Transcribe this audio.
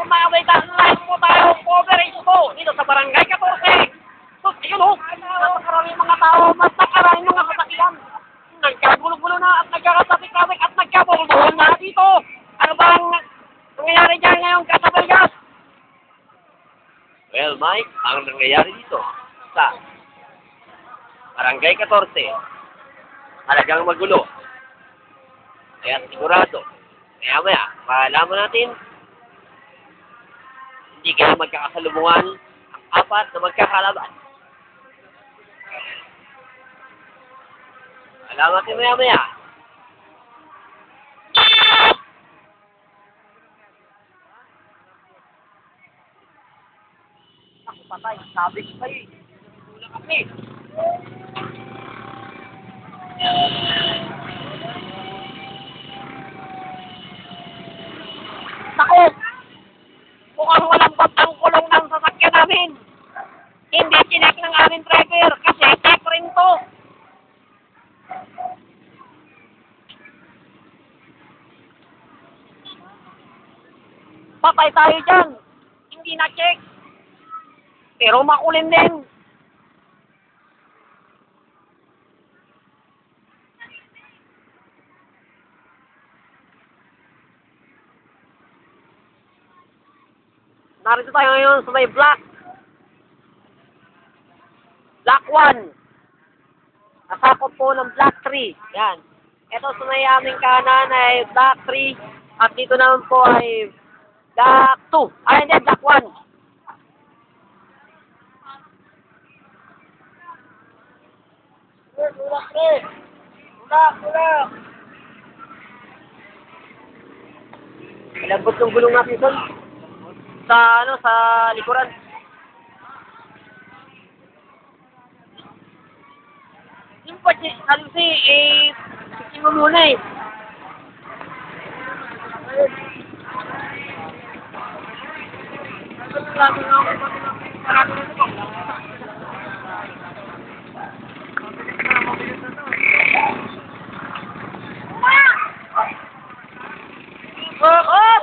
may live po tayo coverage po dito sa Barangay 14. So, ayun o, napakaraming mga tao, mas nakaraming mga sasakyan. Nagkagulo-gulo na at nagkakasabik-sabik at nagkabulbuhan na dito. Ano bang nangyayari dyan ngayon, Casabelgas? Well, Mike, ang nangyayari dito sa Barangay 14, talagang magulo. Kaya sigurado, maya-maya, malaman natin, hindi kaya magkakasalubungan ang apat na magkakalaban. Malaman natin maya-maya. Ako patay, sabi ko kayo eh. Wala kami. Ako, mukhang walang batang kulong ng sasakyan namin. Hindi chinek ng aming driver kasi check rin to. Patay tayo dyan. Hindi na check. Pero makulin din. Narito tayo ngayon sa may Block 1. Nasakop po ng Block 3. Yan. Ito sa may aming kanan ay Block 3. At dito naman po ay Block 2. Ay, hindi, Block 1. Tulak. Malambot ng gulong natin son. Sa likuran. Yung pa, kasi, sikin mo muna eh. Oh!